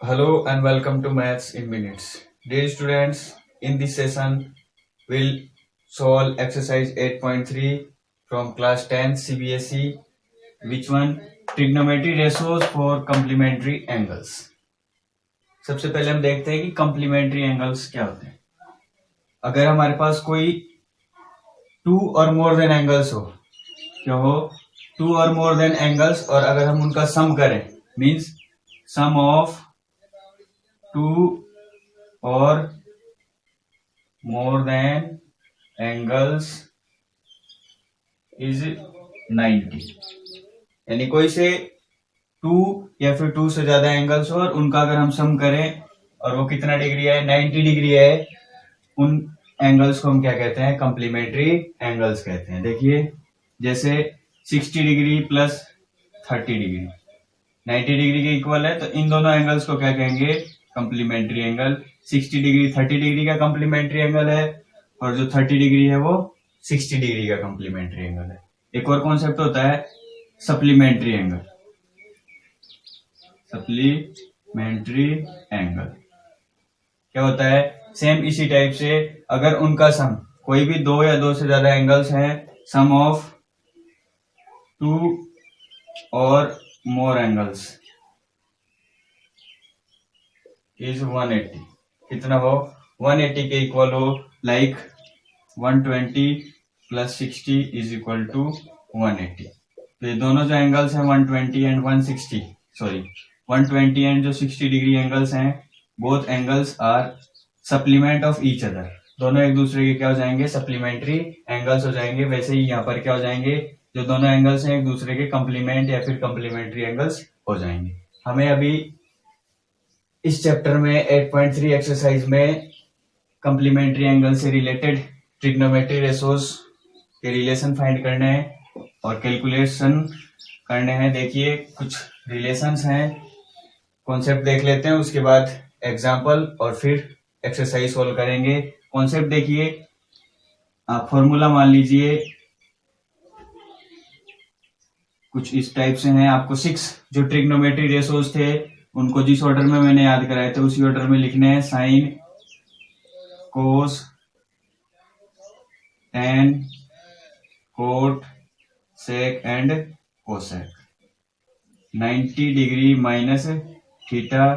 Hello and welcome to Maths in Minutes. Dear students, in this session, we'll solve exercise 8.3 from class 10 CBSE. Which one? Trigonometry ratios for complementary angles. सबसे पहले हम देखते हैं कि complementary angles क्या होते हैं. अगर हमारे पास कोई two or more than angles हो, क्या हो? Two or more than angles, और अगर हम उनका sum करें, means sum of two or more than angles is 90. यानी कोई से टू या फिर टू से ज्यादा एंगल्स हो और उनका अगर हम सम करें और वो कितना डिग्री है, 90 डिग्री है, उन एंगल्स को हम क्या कहते हैं? कॉम्प्लीमेंट्री एंगल्स कहते हैं. देखिए, जैसे 60 डिग्री प्लस 30 डिग्री 90 डिग्री के इक्वल है, तो इन दोनों एंगल्स को क्या कहेंगे? Complementary angle. 60 डिग्री 30 डिग्री का कॉम्प्लीमेंट्री एंगल है और जो 30 डिग्री है वो 60 डिग्री का कॉम्प्लीमेंट्री एंगल है. एक और कॉन्सेप्ट होता है सप्लीमेंट्री एंगल. सप्लीमेंट्री एंगल क्या होता है? सेम इसी टाइप से, अगर उनका सम, कोई भी दो या दो से ज्यादा एंगल्स हैं, सम ऑफ टू और मोर एंगल्स इज 180. कितना हो? 180 के इक्वल हो, like 120 plus 60 is equal to 180. तो ये दोनों जो एंगल्स हैं 120 एंड 160, सॉरी 120 एंड जो 60 डिग्री एंगल्स हैं, both angles are supplement of each other. दोनों एक दूसरे के क्या हो जाएंगे? सप्लीमेंट्री एंगल्स हो जाएंगे. वैसे ही यहाँ पर क्या हो जाएंगे? जो दोनों एंगल्स हैं एक दूसरे के कंप्लीमेंट या फिर कंप्लीमेंट्री एंगल्स हो जाएंगे. हमें अभी इस चैप्टर में 8.3 एक्सरसाइज में कंप्लीमेंट्री एंगल से रिलेटेड ट्रिग्नोमेट्री रेशोज के रिलेशन फाइंड करने हैं और कैलकुलेशन करने हैं. देखिए, कुछ रिलेशंस हैं, कॉन्सेप्ट देख लेते हैं, उसके बाद एग्जाम्पल और फिर एक्सरसाइज सोल्व करेंगे. कॉन्सेप्ट देखिए, आप फॉर्मूला मान लीजिए कुछ इस टाइप से हैं. आपको 6 जो ट्रिग्नोमेट्री रेशोज थे उनको जिस ऑर्डर में मैंने याद कराए थे उसी ऑर्डर में लिखने हैं. Sine, cos, tan, cot, sec and cosec. 90 degree minus theta,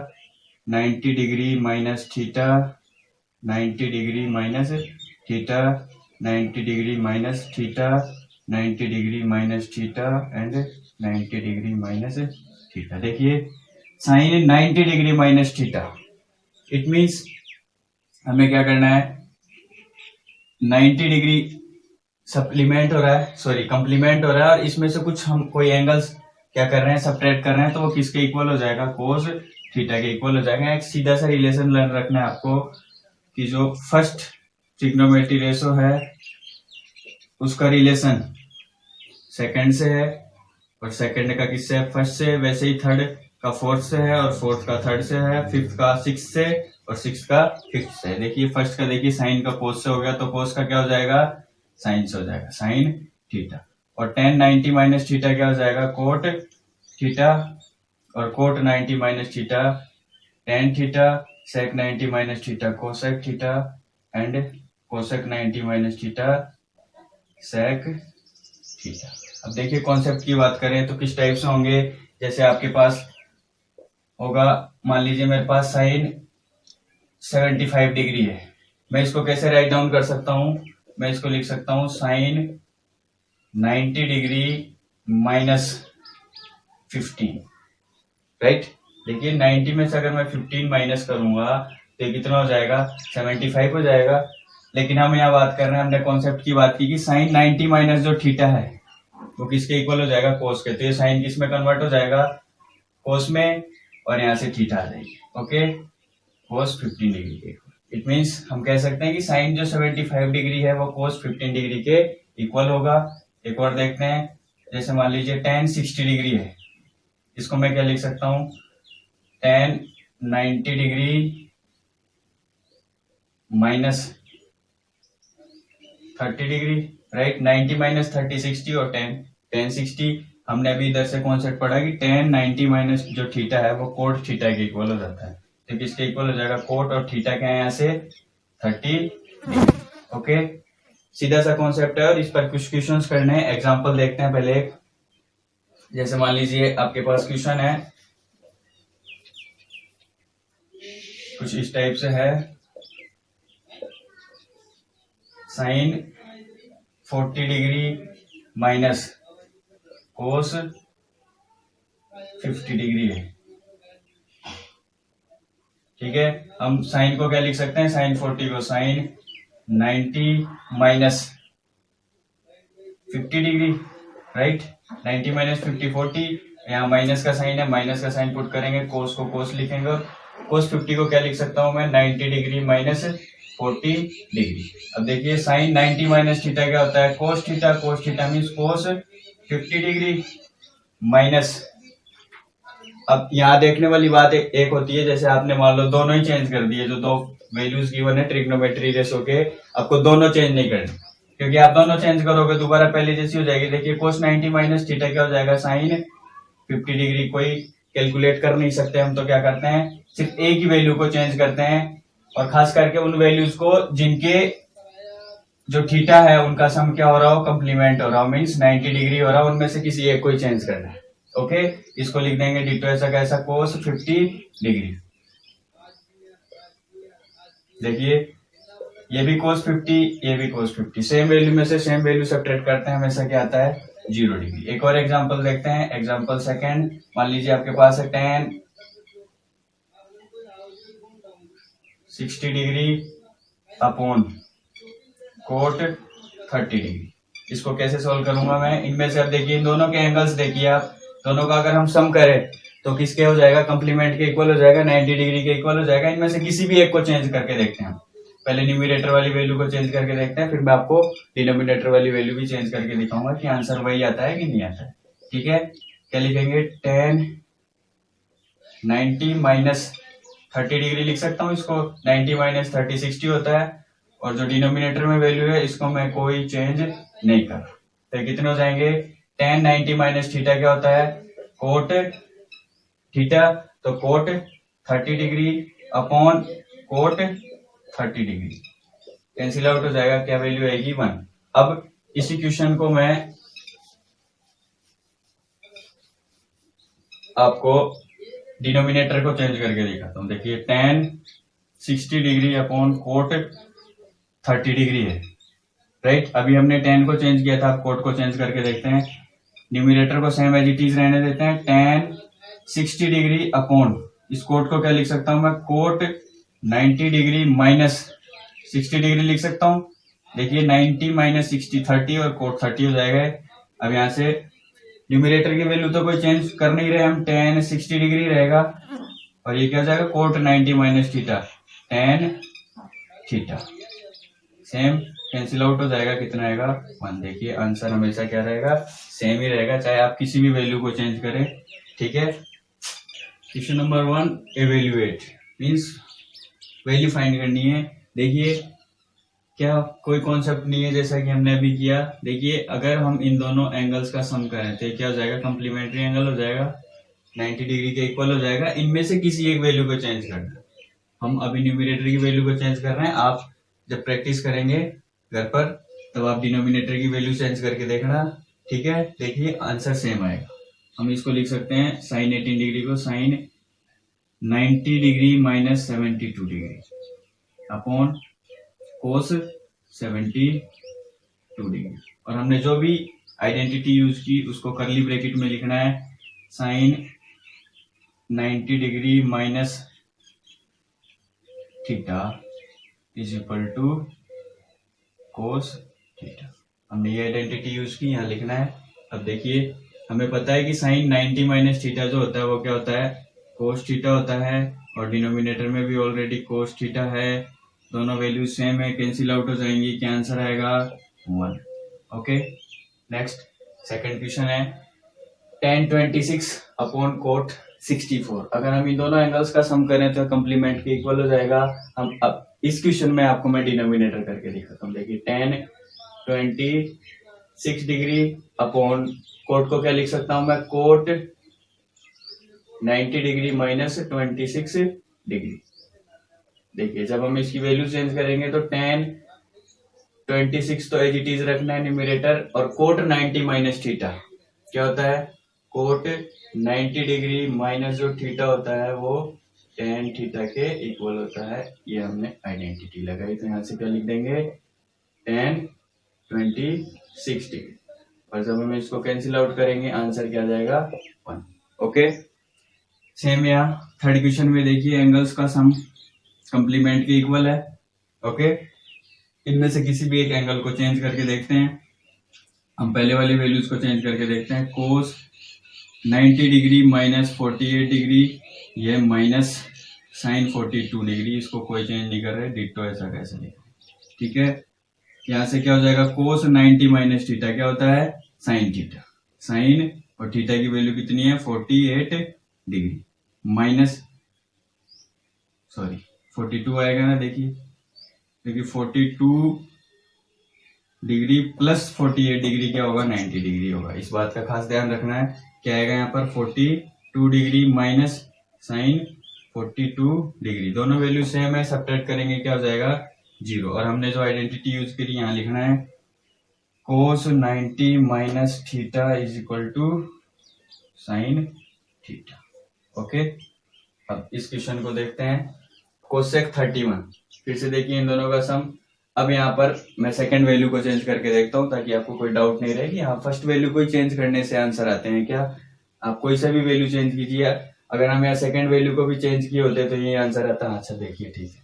90 degree minus theta, 90 degree minus theta, 90 degree minus theta, 90 degree minus theta and 90 degree minus theta. देखिए, sine 90 degree minus theta, it means हमें क्या करना है? 90 degree supplement हो रहा है, sorry complement हो रहा है, और इसमें से कुछ हम कोई एंगल्स क्या कर रहे हैं? सब्ट्रैक्ट कर रहे हैं, तो वो किसके इक्वल हो जाएगा? कोस थीटा के इक्वल हो जाएगा. एक सीधा सा रिलेशन लर्न रखना है आपको कि जो फर्स्ट ट्रिग्नोमेट्री रेशो है उसका रिलेशन सेकंड से है और सेकंड का किससे है? फर्स्ट से. वैसे ही थर्ड का फोर्थ से है और फोर्थ का थर्ड से है, फिफ्थ का सिक्स से और सिक्स का फिफ्थ से. देखिए, फर्स्ट का देखिए साइन का कोस से हो गया, तो कोस का क्या हो जाएगा? साइन से हो जाएगा, साइन थीटा. और टेन 90 माइनस थीटा क्या हो जाएगा? Cot theta. और cot 90 minus theta tan theta. Sec 90 minus theta cosec theta and cosec 90 minus theta sec theta. अब देखिए, कॉन्सेप्ट की बात करें तो किस टाइप से होंगे. जैसे आपके पास होगा, मान लीजिए मेरे पास साइन 75 डिग्री है. मैं इसको कैसे राइट डाउन कर सकता हूं? मैं इसको लिख सकता हूं साइन 90 डिग्री माइनस 15. राइट. देखिए, 90 में से अगर मैं 15 माइनस करूंगा तो ये कितना हो जाएगा? 75 हो जाएगा. लेकिन हम यहाँ बात कर रहे हैं, हमने कॉन्सेप्ट की बात की कि साइन 90 माइनस जो थीटा है वो किसके इक्वल हो जाएगा? कोस के. तो ये साइन किस में कन्वर्ट हो जाएगा? कोस में, और यहाँ से थीटा आ जाएगी. ओके, कोस 15 डिग्री के. इट मीन्स हम कह सकते हैं कि साइन जो 75 डिग्री है वो कोस 15 डिग्री के इक्वल होगा. एक और देखते हैं, जैसे मान लीजिए टेन 60 डिग्री है, इसको मैं क्या लिख सकता हूं? Ten 90 degree minus 30 degree. Right. 90 minus 30 60 और 10 60. हमने अभी इधर से कॉन्सेप्ट पढ़ा कि टेन 90 माइनस जो थीटा है वो कोट थीटा के इक्वल हो जाता है. तो किसके इक्वल हो जाएगा, कोट और थीटा क्या है यहाँ से 30। ओके, सीधा सा कॉन्सेप्ट है और इस पर कुछ क्वेश्चंस करने हैं। एग्जांपल देखते हैं पहले। जैसे मान लीजिए आपके पास क्वेश्चन है कुछ इस टाइप से है, sine 40 degree minus cos 50 degree है। ठीक है, हम साइन को क्या लिख सकते हैं, साइन 40 को sine 90 minus 50 degree, right. 90 minus 50 40, यहाँ माइनस का साइन है, माइनस का साइन पुट करेंगे, कोस को कोस लिखेंगे और कोस 50 को क्या लिख सकता हूं मैं, 90 डिग्री माइनस 40 डिग्री। अब देखिए साइन 90 माइनस थीटा क्या होता है, cos theta. Cos theta means cos 50 degree minus, अब यहाँ देखने वाली बात एक होती है, जैसे आपने मान लो दोनों ही चेंज कर दिए, जो दो वैल्यूज गिवन है ट्रिग्नोमेट्री रेशो के, आपको दोनों चेंज नहीं करने, क्योंकि आप दोनों चेंज करोगे दोबारा पहले जैसी हो जाएगी। देखिए कोस 90 माइनस थीटा क्या हो जाएगा, साइन 50 डिग्री। कोई कैलकुलेट कर नहीं सकते हम, तो क्या करते हैं, सिर्फ एक ही वैल्यू को चेंज करते हैं, और खास करके उन वैल्यूज को जिनके जो थीटा है उनका सम क्या हो रहा हो, कंप्लीमेंट हो रहा हो, मीन्स 90 डिग्री हो रहा हो, उनमें से किसी एक को ही चेंज करना है। ओके, इसको लिख देंगे डिटो ऐसा कैसा, कोस 50 डिग्री। देखिए ये भी कोस 50, ये भी कोस 50, सेम वैल्यू में से सेम वैल्यू सब्ट्रैक्ट करते हैं, हमेशा क्या आता है, 0 डिग्री। एक और एग्जांपल देखते हैं, एग्जांपल सेकंड। मान लीजिए आपके पास है tan 60 degree upon cot 30 degree. इसको कैसे सॉल्व करूंगा मैं, इनमें से अब देखिए इन दोनों के एंगल्स देखिए आप, दोनों का अगर हम सम करें तो किसके हो जाएगा, कंप्लीमेंट के इक्वल हो जाएगा, 90 डिग्री के इक्वल हो जाएगा। इनमें से किसी भी एक को चेंज करके देखते हैं। पहले न्यूमरेटर वाली वैल्यू को चेंज करके देखते हैं, फिर मैं आपको डिनोमिनेटर वाली वैल्यू भी चेंज करके दिखाऊंगा कि आंसर वही आता है कि नहीं आता है। ठीक है, क्या लिखेंगे, tan 90 माइनस 30 डिग्री लिख सकता हूँ इसको, 90 माइनस 30 60 होता है, और जो डिनोमिनेटर में वैल्यू है इसको मैं कोई चेंज नहीं कर, तो कितने हो जाएंगे, tan 90 माइनस थीटा क्या होता है, कोट थीटा, तो cot 30 degree upon cot 30 degree cancel out हो जाएगा, क्या वैल्यू आएगी 1। अब इसी क्वेश्चन को मैं आपको डिनोमिनेटर को चेंज करके दिखाता हूं। देखिए tan 60 degree upon cot 30 degree है, राइट। अभी हमने tan को चेंज किया था, कोट को चेंज करके देखते हैं। न्यूमरेटर को सेम एज इट इज रहने देते हैं, tan 60 डिग्री अपॉन, इस कोट को क्या लिख सकता हूं मैं, कोट 90 डिग्री माइनस 60 डिग्री लिख सकता हूं। देखिए 90 माइनस 60 30 और कोट 30 हो जाएगा। अब यहां से न्यूमरेटर की वैल्यू तो कोई चेंज कर नहीं रहे हम, tan 60 डिग्री रहेगा, और ये क्या हो जाएगा, cot 90 minus theta tan theta, same cancel out हो जाएगा, कितना आएगा 1। देखिए आंसर हमेशा क्या रहेगा, सेम ही रहेगा, चाहे आप किसी भी वैल्यू को चेंज करें। ठीक है, question number 1, evaluate means value find करनी है। देखिए क्या कोई कॉन्सेप्ट नहीं है, जैसा कि हमने अभी किया। देखिए अगर हम इन दोनों एंगल्स का सम करें तो क्या हो जाएगा, कंप्लीमेंट्री एंगल हो जाएगा, 90 डिग्री के इक्वल हो जाएगा। इनमें से किसी एक वैल्यू को चेंज करना, हम अभी न्यूमरेटर की वैल्यू को चेंज कर रहे हैं। आप जब प्रैक्टिस करेंगे घर पर तब आप डिनोमिनेटर की वैल्यू चेंज करके देखना। ठीक है, देखिए आंसर सेम आएगा। हम इसको लिख सकते हैं साइन 18 डिग्री को sine 90 degree minus 72 degree upon cos 72 degree, और हमने जो भी आइडेंटिटी यूज की उसको करली ब्रैकेट में लिखना है, sine 90 degree minus theta is equal to cos theta. हमने ये आइडेंटिटी यूज की, यहाँ लिखना है। अब देखिए हमें पता है कि साइन 90 माइनस थीटा जो होता है वो क्या होता है, कोस थीटा होता है, और डिनोमिनेटर में भी ऑलरेडी कोस थीटा है, दोनों वैल्यू सेम है, कैंसिल आउट हो जाएंगी, क्या आंसर आएगा 1। ओके, नेक्स्ट सेकंड क्वेश्चन है tan 26 अपॉन कोट 64। अगर हम इन दोनों एंगल्स का सम करें तो कंप्लीमेंट के इक्वल हो जाएगा। हम अब इस क्वेश्चन में आपको मैं डिनोमिनेटर करके दिखाता हूँ। देखिए tan 26 डिग्री अपॉन कोट को क्या लिख सकता हूं मैं, कोट 90 डिग्री माइनस 26 डिग्री। देखिए जब हम इसकी वैल्यू चेंज करेंगे तो tan 26 तो एज इट इज रखना है न्यूमरेटर, और कोट 90 माइनस थीटा क्या होता है, कोट 90 डिग्री माइनस जो थीटा होता है वो tan थीटा के इक्वल होता है। ये हमने आइडेंटिटी लगाई, तो यहाँ से क्या लिख देंगे, tan 26 डिग्री, और जब हम इसको कैंसिल आउट करेंगे आंसर क्या आ जाएगा 1। ओके, सेम यहाँ थर्ड क्वेश्चन में देखिए एंगल्स का सम कंप्लीमेंट के इक्वल है। ओके, इनमें से किसी भी एक एंगल को चेंज करके देखते हैं। हम पहले वाली वैल्यूज को चेंज करके देखते हैं। कोस 90 डिग्री माइनस 48 डिग्री, ये माइनस साइन 42 डिग्री, इसको कोई चेंज नहीं कर रहे, डिट्टो ऐसा कैसे लिखें। ठीक है, यहाँ से क्या हो जाएगा, कोस 90 माइनस थीटा क्या होता है, साइन थीटा। साइन और थीटा की वैल्यू कितनी है, 48 डिग्री माइनस 42 आएगा ना। देखिए 42 डिग्री प्लस 48 डिग्री क्या होगा, 90 डिग्री होगा। इस बात का खास ध्यान रखना है। क्या आएगा यहाँ पर, 42 डिग्री माइनस साइन 42 डिग्री, दोनों वैल्यू सेम है, सब्ट्रैक्ट करेंगे क्या हो जाएगा 0। और हमने जो आइडेंटिटी यूज करी यहाँ लिखना है, cos 90 minus theta is equal to sine theta. Okay, अब इस क्वेश्चन को देखते हैं। कोसेक 31, फिर से देखिए इन दोनों का सम। अब यहाँ पर मैं सेकंड वैल्यू को चेंज करके देखता हूँ ताकि आपको कोई डाउट नहीं रहे कि हाँ फर्स्ट वैल्यू को ही चेंज करने से आंसर आते हैं क्या। आप कोई सा भी वैल्यू चेंज कीजिए, अगर हम यहाँ सेकंड वैल्यू को भी चेंज किए होते तो ये आंसर आता। अच्छा देखिए, ठीक है,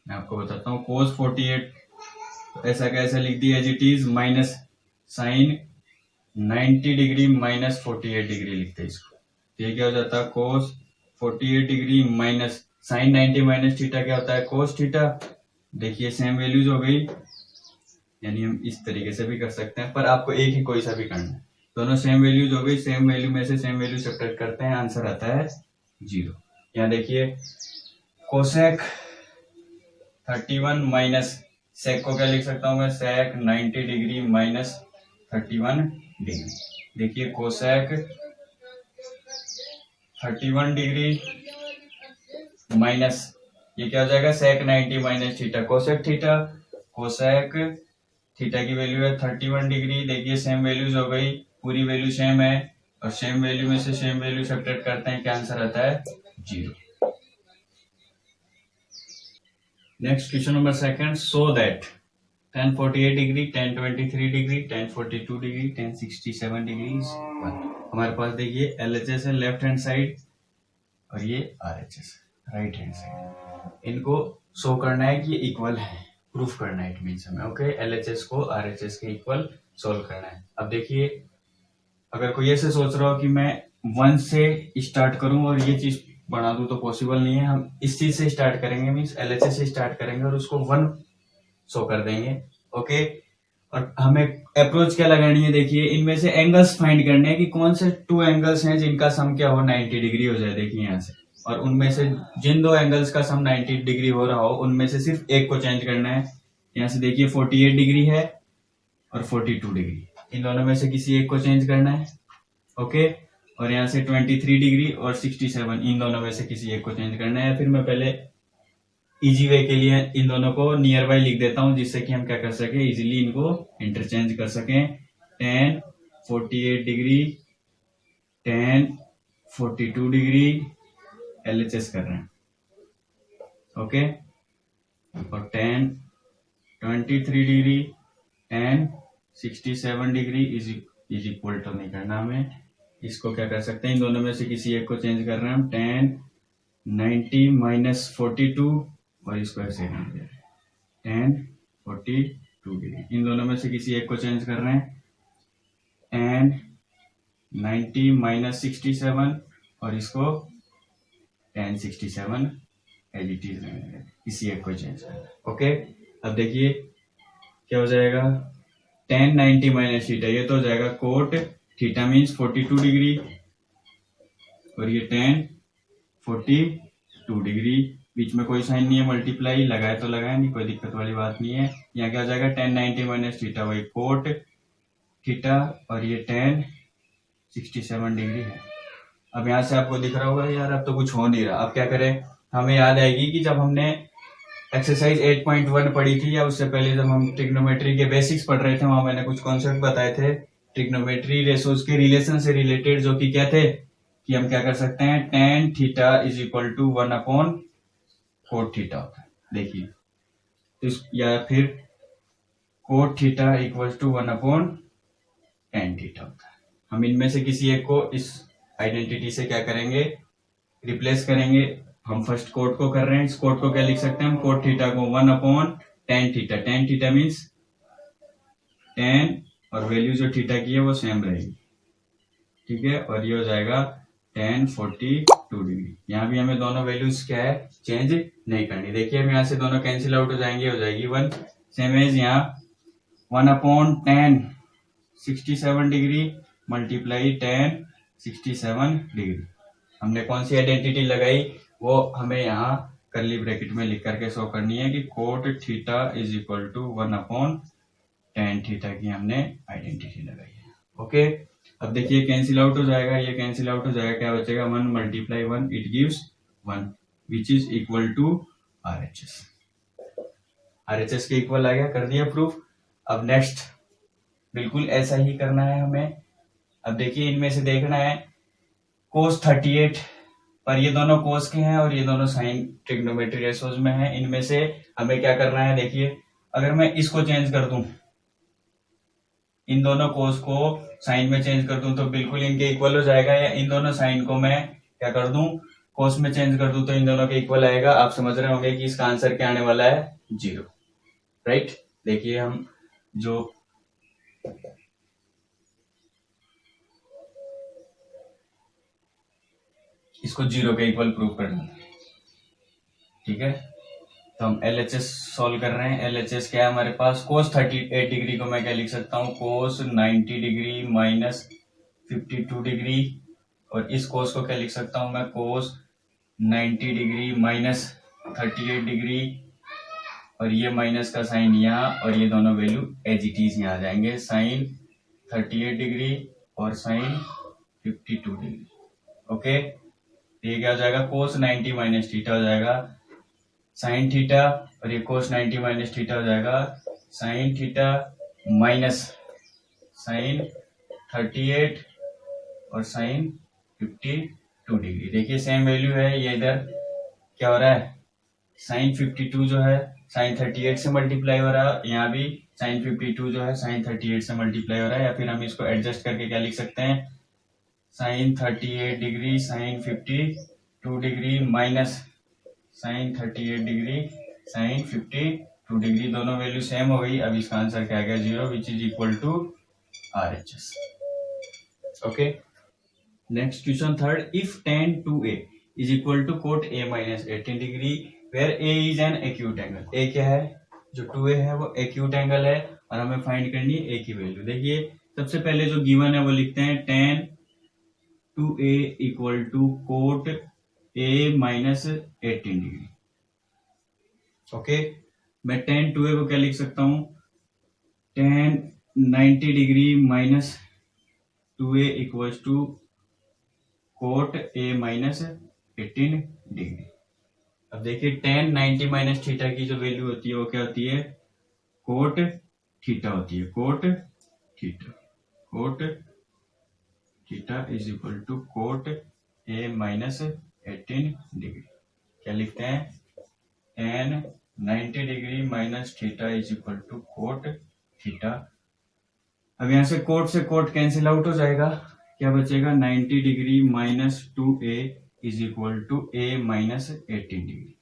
मैं आपको बताता हूँ। कोस 48 तो ऐसा कैसे लिख दिया, as it is minus sine 90 degree minus 48 degree लिखते हैं इसको। तो ये क्या हो जाता है, cos 48 degree minus sine 90 minus theta क्या होता है, कोस थीटा। देखिए सेम वैल्यूज हो गई, यानी हम इस तरीके से भी कर सकते हैं, पर आपको एक ही कोई सा भी करना है। दोनों सेम वैल्यूज हो गई, सेम वैल्यू में से सेम वैल्यू सब्ट्रैक्ट करते हैं, आंसर आता है 0। यहाँ देखिए कोसेक 31 माइनस सेक को क्या लिख सकता हूं मैं, सेक 90 डिग्री माइनस 31 डिग्री। देखिए कोसेक 31 डिग्री माइनस ये क्या हो जाएगा, सेक 90 minus theta, cosec theta. Cosec theta की वैल्यू है 31 डिग्री। देखिए सेम वैल्यूज हो गई, पूरी वैल्यू सेम है, और सेम वैल्यू में से सेम वैल्यू सब्ट्रैक्ट करते हैं, क्या आंसर आता है 0। Next question number second, so that tan 48 degree, tan 23 degree, tan 42 degree, tan 67 degree. हमारे पास देखिए LHS है लेफ्ट हैंड साइड, और ये RHS राइट हैंड साइड। इनको शो करना है कि इक्वल है, प्रूफ करना है इट मींस हमें। ओके, LHS को RHS के इक्वल सोल्व करना है। अब देखिए अगर कोई ऐसे सोच रहा हो कि मैं 1 से स्टार्ट करूं और ये चीज बना दूं, तो पॉसिबल नहीं है। हम इस चीज से स्टार्ट करेंगे, मींस LHS से स्टार्ट करेंगे और उसको 1 शो कर देंगे। ओके, और हमें अप्रोच क्या लगानी है, देखिए इनमें से एंगल्स फाइंड करने हैं कि कौन से 2 एंगल्स हैं जिनका सम क्या हो 90 डिग्री हो जाए। देखिए यहाँ से, और उनमें से जिन 2 एंगल्स का सम 90 डिग्री हो रहा हो उनमें से सिर्फ एक को चेंज करना है। यहाँ से देखिए 48 डिग्री है और 42 डिग्री, इन दोनों में से किसी एक को चेंज करना है। ओके, और यहाँ से 23 डिग्री और 67, इन दोनों में से किसी एक को चेंज करना है। फिर मैं पहले इजी वे के लिए इन दोनों को नियर बाय लिख देता हूं, जिससे कि हम क्या कर सके, इजीली इनको इंटरचेंज कर सकें। tan 48 degree, tan 42 degree, LHS कर रहे हैं। ओके, और tan 23 degree and 67 degree is equal to नहीं करना हमें, इसको क्या कर सकते हैं, इन दोनों में से किसी एक को चेंज कर रहे हैं हम। tan 90 माइनस 42, और इसको ऐसे tan 42 डिग्री, इन दोनों में से किसी एक को चेंज कर रहे हैं। and 90 माइनस 67, और इसको tan 67 एज इट इज, किसी एक को चेंज करना है। ओके, अब देखिए क्या हो जाएगा, tan 90 माइनस थीटा, ये तो हो जाएगा कोट थीटा मीन्स 42 डिग्री, और ये tan 42 डिग्री, बीच में कोई साइन नहीं है, मल्टीप्लाई लगाए तो लगाए, नहीं कोई दिक्कत वाली बात नहीं है। यहाँ क्या हो जाएगा, tan 90 माइनस थीटा वही कोट थीटा, और ये tan 67 डिग्री है। अब यहाँ से आपको दिख रहा होगा यार अब तो कुछ हो नहीं रहा, अब क्या करें, हमें याद आएगी कि जब हमने एक्सरसाइज 8.1 पढ़ी थी या उससे पहले जब हम ट्रिग्नोमेट्री के बेसिक्स पढ़ रहे थे, वहां मैंने कुछ कॉन्सेप्ट बताए थे ट्रिग्नोमेट्री रेशोज के रिलेशन से रिलेटेड, जो कि क्या थे कि हम क्या कर सकते हैं, tan theta is equal to 1/cot theta होता है। देखिए तो या फिर cot theta equal to 1/tan theta होता है। हम इनमें से किसी एक को इस आइडेंटिटी से क्या करेंगे, रिप्लेस करेंगे। हम फर्स्ट कोट को कर रहे हैं, इस कोट को क्या लिख सकते हैं हम, कोट थीटा को 1/tan theta, tan theta means tan और वैल्यू जो थीटा की है वो सेम रहेगी, ठीक है, और ये हो जाएगा tan 42 डिग्री। यहाँ भी हमें दोनों वैल्यूज क्या है, चेंज नहीं करनी। देखिए हम यहाँ से दोनों कैंसिल आउट हो जाएंगे, हो जाएगी 1, सेम एज यहाँ 1/tan 67 degree multiply tan 67 degree. हमने कौन सी आइडेंटिटी लगाई, वो हमें यहाँ करली ब्रैकेट में लिख करके शो करनी है कि cot theta is equal to 1/tan theta की हमने आइडेंटिटी लगाई है। ओके, अब देखिए कैंसिल आउट हो जाएगा, ये कैंसिल आउट हो जाएगा, क्या बचेगा 1 × 1 it gives 1 which is equal to RHS। RHS के इक्वल आ गया, कर दिया प्रूफ। अब नेक्स्ट बिल्कुल ऐसा ही करना है हमें। अब देखिए इनमें से देखना है cos 38 पर ये दोनों कोस के हैं और ये दोनों साइन ट्रिग्नोमेट्री रेशोज में हैं। इनमें से हमें क्या करना है, देखिए अगर मैं इसको चेंज कर दूं, इन दोनों कोस को साइन में चेंज कर दूं तो बिल्कुल इनके इक्वल हो जाएगा, या इन दोनों साइन को मैं क्या कर दूं, कोस में चेंज कर दूं तो इन दोनों के इक्वल आएगा। आप समझ रहे होंगे कि इसका आंसर क्या आने वाला है, 0, राइट। देखिए हम जो इसको 0 के इक्वल प्रूव करना है, ठीक है। तो हम LHS सॉल्व कर रहे हैं। LHS क्या है हमारे पास, cos 38 डिग्री को मैं क्या लिख सकता हूँ, cos 90 डिग्री माइनस 52 डिग्री, और इस cos को क्या लिख सकता हूँ मैं, cos 90 डिग्री माइनस 38 डिग्री, और ये माइनस का साइन यहाँ, और ये दोनों वैल्यू एज इट इज यहाँ आ जाएंगे, साइन 38 डिग्री और साइन 52 डिग्री। ओके, ये क्या हो जाएगा, cos 90 माइनस थीटा हो जाएगा साइन थीटा, और ये cos 90 माइनस थीटा हो जाएगा साइन थीटा माइनस साइन 38 और साइन 52 डिग्री। देखिए सेम वैल्यू है, ये इधर क्या हो रहा है, साइन 52 जो है साइन 38 से मल्टीप्लाई हो रहा है, यहाँ भी साइन 52 जो है साइन 38 से मल्टीप्लाई हो रहा है, या फिर हम इसको एडजस्ट करके क्या लिख सकते हैं, sine 38 degree sine 52 degree minus sine 38 degree sine 52 degree, दोनों वैल्यू सेम हो गई। अब इसका आंसर क्या आ गया, 0 which is equal to RHS। Okay, next question third, if tan 2a is equal to cot a minus 18 degree where a is an acute angle. a क्या है, जो 2a है वो एक्यूट एंगल है, और हमें फाइंड करनी है a की वैल्यू। देखिए सबसे पहले जो गिवन है वो लिखते हैं tan 2a equal to cot a minus 18 degree. Okay, मैं tan 2a को क्या लिख सकता हूं, tan 90 degree minus 2a equal to cot a minus 18 degree. अब देखिए tan 90 माइनस थीटा की जो वैल्यू होती है वो क्या होती है, cot थीटा होती है, cot theta is equal to cot a minus 18 degree. क्या लिखते हैं, tan 90 degree minus theta is equal to cot theta. अब यहां से कोट कैंसिल आउट हो जाएगा, क्या बचेगा, 90 degree minus 2a is equal to a minus 18 degree.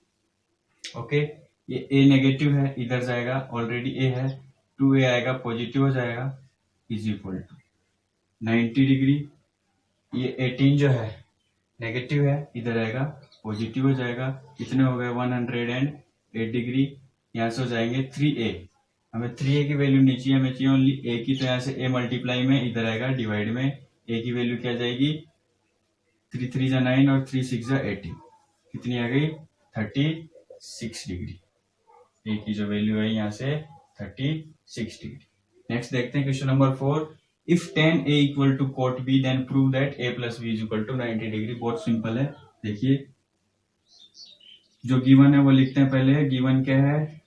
Okay, ये a नेगेटिव है, इधर जाएगा, ऑलरेडी a है, 2a आएगा पॉजिटिव हो जाएगा, इज इक्वल टू 90 डिग्री, ये 18 जो है नेगेटिव है, इधर आएगा पॉजिटिव हो जाएगा, कितने हो गए 108 डिग्री, यहाँ से हो जाएंगे 3a। हमें 3a की वैल्यू नीचे हमें चाहिए ओनली a की, तो यहाँ से a मल्टीप्लाई में इधर आएगा डिवाइड में, a की वैल्यू क्या जाएगी, 3 3 जा 9 और 3 6 जा 18, कितनी आ गई 36 डिग्री। a की जो वैल्यू है यहाँ से 36 डिग्री। नेक्स्ट देखते हैं question number 4, if tan A equal to cot B then prove that A plus B is equal to 90 degree. बहुत सिंपल है। देखिए जो गिवन है वो लिखते हैं पहले। गिवन क्या है?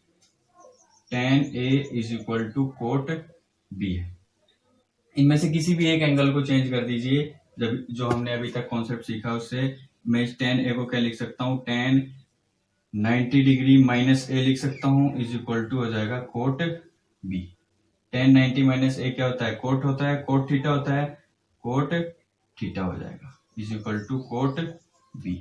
tan A is equal to cot B है। इनमें से किसी भी एक एंगल को चेंज कर दीजिए। जब जो हमने अभी तक कॉन्सेप्ट सीखा उससे मैं tan A को क्या लिख सकता हूँ? tan 90 डिग्री माइनस A लिख सकता हूँ इज इक्वल टू हो जाएगा cot B। tan 90 minus A क्या होता है? cot होता है। cot थीटा होता है। cot थीटा हो जाएगा is equal to cot B।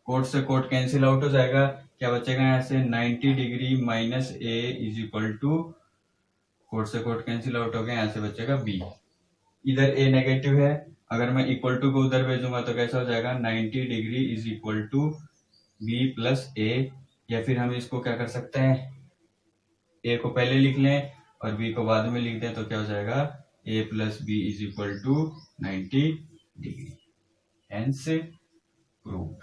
cot से cot कैंसिल आउट हो जाएगा। क्या बचेगा यहाँ से? 90 degree minus A is equal to cot से cot कैंसिल आउट हो गया, यहाँ से बचेगा B। इधर A नेगेटिव है, अगर मैं इक्वल टू को उधर भेजूंगा तो कैसा हो जाएगा? 90 degree is equal to B plus A। या फिर हम इसको क्या कर सकते हैं? A को पहले लिख लें और B को बाद में लिख दें तो क्या हो जाएगा? A plus B is equal to 90 degree. Hence proved.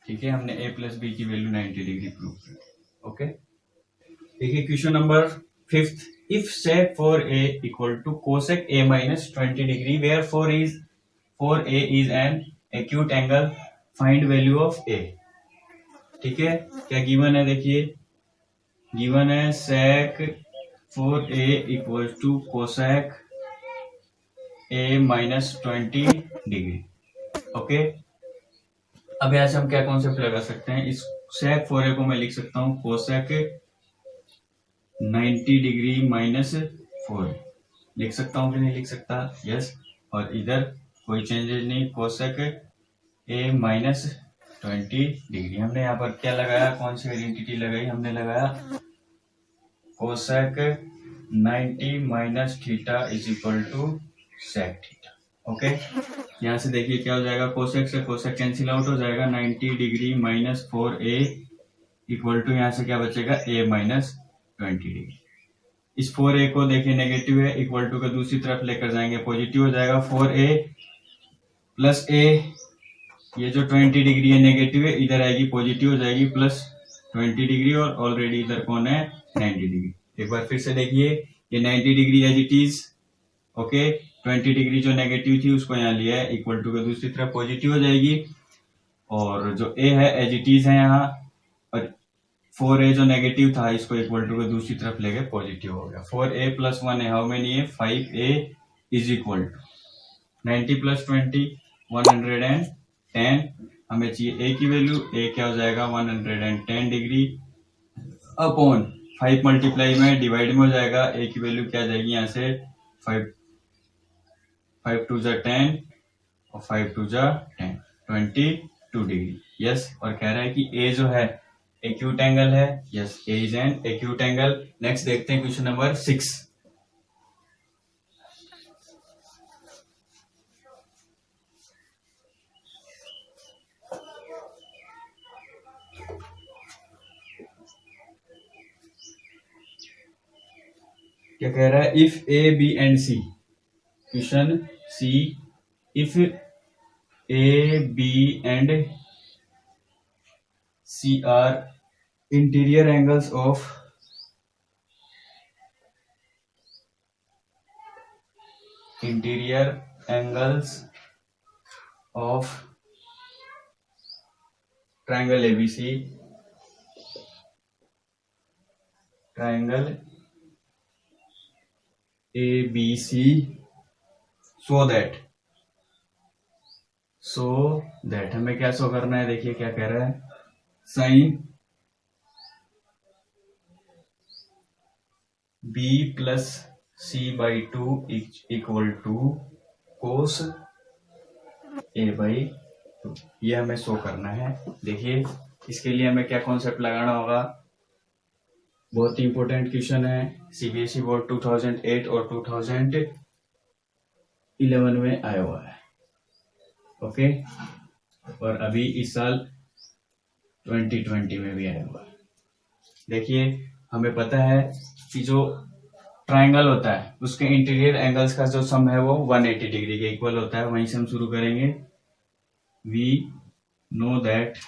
ठीक है, हमने A प्लस बी की वैल्यू 90 डिग्री प्रूव की। ओके, देखिए question number 5th। If sec 4a equal to cosec a minus 20 degree where 4a is an acute angle, find value of a। ठीक है, क्या given है? देखिए गिवन है sec 4a equal to cosec a minus 20 degree. Okay, अब यहाँ से हम क्या कॉन्सेप्ट लगा सकते हैं? इस sec 4a को मैं लिख सकता हूँ cosec 90 डिग्री माइनस 4 लिख सकता हूँ कि नहीं लिख सकता? यस। और इधर कोई चेंजेस नहीं, कोसेक ए माइनस 20 डिग्री। हमने यहाँ पर क्या लगाया? कौन सी आइडेंटिटी लगाई? हमने लगाया cosec 90 minus theta is equal to sec theta. Okay, यहाँ से देखिए क्या हो जाएगा? कोसेक से कोसेक कैंसिल आउट हो जाएगा। 90 degree minus 4a equal to यहाँ से क्या बचेगा? a minus 20 degree. इस 4a को देखिए नेगेटिव है, इक्वल टू को दूसरी तरफ लेकर जाएंगे पॉजिटिव हो जाएगा। 4a प्लस a, ये जो 20 डिग्री है नेगेटिव है, इधर आएगी पॉजिटिव हो जाएगी प्लस 20 डिग्री। और ऑलरेडी इधर कौन है? 90 डिग्री। एक बार फिर से देखिए, ये 90 degree as it is. Okay, 20 degree जो नेगेटिव थी उसको यहाँ लिया है, इक्वल टू को दूसरी तरफ पॉजिटिव हो जाएगी। और जो a है एज इट इज है यहाँ, और 4a जो नेगेटिव था इसको इक्वल टू को दूसरी तरफ ले गए, पॉजिटिव हो गया। 4a प्लस 1 है, हाउ मेनी है? 5a is equal to 90 plus 20 110। हमें चाहिए a की वैल्यू। a क्या हो जाएगा? 110 डिग्री अपॉन 5 मल्टीप्लाई में डिवाइड में हो जाएगा। a की वैल्यू क्या आ जाएगी यहाँ से? 5 टू जा 10 और 5 टू जा 10, 22 डिग्री। यस, और कह रहा है कि a जो है एक्यूट एंगल है। Yes, A is an acute angle. Next देखते हैं क्वेश्चन नंबर 6। क्या कह रहा है? If A B and C, question C, if A B and C are interior angles of triangle ABC, triangle ABC, so that हमें क्या show करना है? देखिए क्या कह रहा है? Sine B plus C/2 equal to cos A/2, ये हमें शो करना है। देखिए इसके लिए हमें क्या कॉन्सेप्ट लगाना होगा? बहुत ही इंपॉर्टेंट क्वेश्चन है, सीबीएसई बोर्ड 2008 और 2011 में आया हुआ है। ओके, और अभी इस साल 2020 में भी आया हुआ है। देखिए हमें पता है कि जो ट्राइंगल होता है उसके इंटीरियर एंगल्स का जो सम है वो 180 डिग्री के इक्वल होता है। वहीं से हम शुरू करेंगे। We know that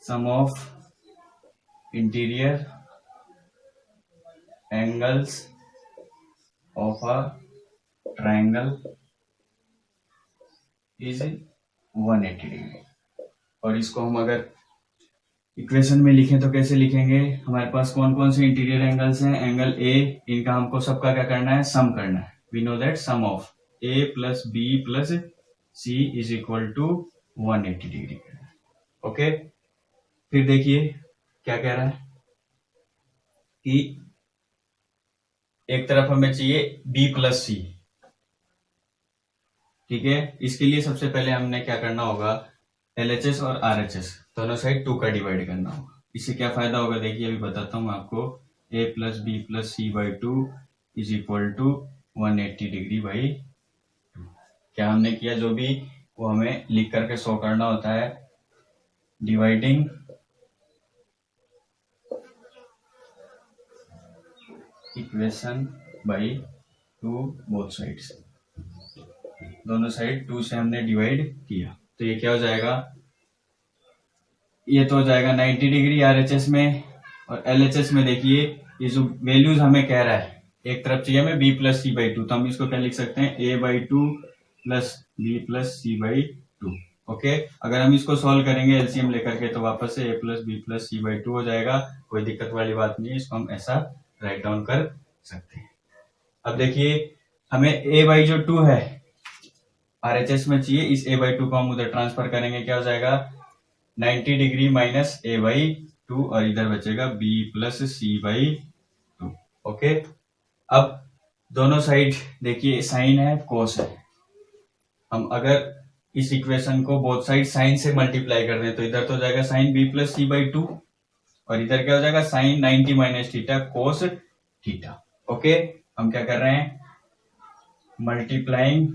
sum of interior angles of a triangle is 180 degree. और इसको हम अगर इक्वेशन में लिखें तो कैसे लिखेंगे, हमारे पास कौन कौन से इंटीरियर एंगल्स हैं, एंगल ए, इनका हमको सबका क्या करना है, सम करना है। We know that sum of A plus B plus C is equal to 180 degree. Okay, फिर देखिए क्या कह रहा है कि एक तरफ हमें चाहिए बी प्लस सी, ठीक है। इसके लिए सबसे पहले हमने क्या करना होगा, LHS और RHS दोनों साइड 2 का डिवाइड करना होगा। इससे क्या फायदा होगा, देखिए अभी बताता हूं आपको। a plus B plus C by 2 is equal to 180 degree by 2। क्या हमने किया, जो भी वो हमें लिख करके शो करना होता है, dividing equation by 2 both sides, दोनों साइड 2 से हमने डिवाइड किया। तो ये क्या हो जाएगा, ये तो हो जाएगा 90 डिग्री RHS में। और LHS में देखिए ये जो वैल्यूज हमें कह रहा है, एक तरफ चाहिए हमें b प्लस सी बाई 2, तो हम इसको क्या लिख सकते हैं, a by 2 plus b plus C by 2। Okay, अगर हम इसको सॉल्व करेंगे एलसीएम लेकर के तो वापस से a plus B plus C by 2 हो जाएगा। कोई दिक्कत वाली बात नहीं है, इसको हम ऐसा राइट डाउन कर सकते हैं। अब देखिए हमें a बाई जो 2 है RHS में चाहिए, इस a बाई 2 को हम उधर ट्रांसफर करेंगे, क्या हो जाएगा 90 डिग्री माइनस a बाई 2 और इधर बचेगा b plus C by 2। Okay, अब दोनों साइड देखिए साइन है कोस है, हम अगर इस इक्वेशन को बोथ साइड साइन से मल्टीप्लाई कर दें तो इधर तो हो जाएगा sine b plus C by 2 और इधर क्या हो जाएगा sine 90 minus theta cos theta. Okay, हम क्या कर रहे हैं, मल्टीप्लाइंग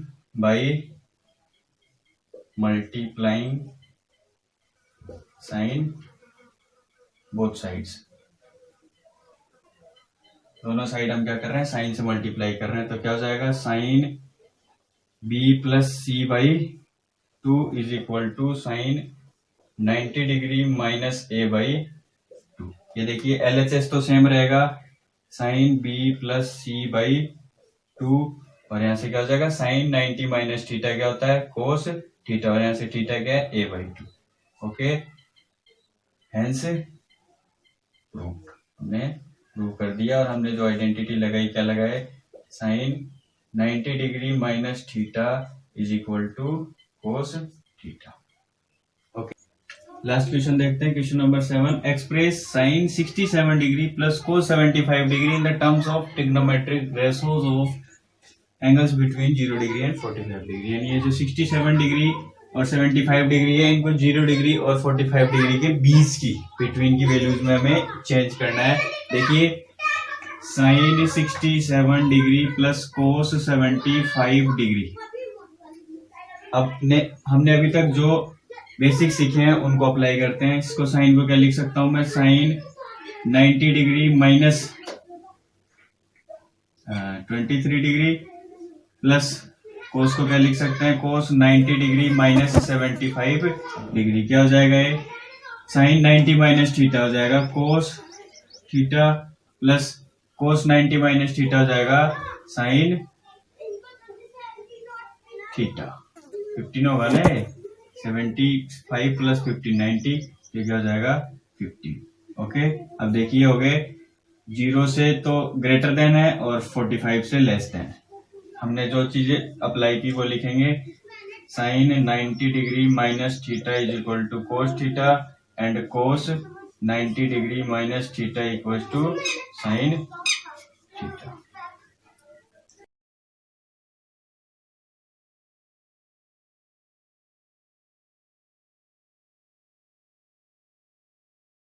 साइन बोथ साइड्स, दोनों साइड हम क्या कर रहे हैं, साइन से मल्टीप्लाई कर रहे हैं। तो क्या हो जाएगा sine b plus C by 2 is equal to sine 90 degree minus a by 2। ये देखिए LHS तो सेम रहेगा, sine b plus C by 2 और यहाँ से क्या हो जाएगा साइन 90 माइनस थीटा क्या होता है कोस थीटा, और यहाँ से थीटा क्या है a by 2। Okay, hence proved, हमने प्रूव कर दिया। और हमने जो आइडेंटिटी लगाई, क्या लगाए, sine 90 degree minus theta is equal to cos theta. Okay, last question देखते हैं, question number 7। Express sine 67 degree plus cos 75 degree in the terms of trigonometric ratios of angles between 0 degree and 45 degree. यानी ये जो 67 degree और 75 degree है, इनको 0 degree और 45 degree के बीच की बिटवीन की वैल्यूज में हमें चेंज करना है। देखिए sine 67 degree plus cos 75 degree, हमने अभी तक जो बेसिक सीखे हैं उनको अप्लाई करते हैं। इसको साइन को क्या लिख सकता हूं मैं, sine 90 degree minus 23 degree plus cos को क्या लिख सकते हैं, कोस 90 डिग्री माइनस 75 डिग्री। क्या हो जाएगा ये, साइन 90 माइनस थीटा हो जाएगा cos theta plus cos 90 minus theta हो जाएगा साइन थीटा। 15 होगा ना, 75 प्लस 15 90, ये क्या हो जाएगा 50। ओके, अब देखिए हो गए 0 से तो ग्रेटर देन है और 45 से लेस देन है। हमने जो चीजें अप्लाई की वो लिखेंगे, sine 90 degree minus theta is equal to cos theta and cos 90 degree minus theta equal to sine theta.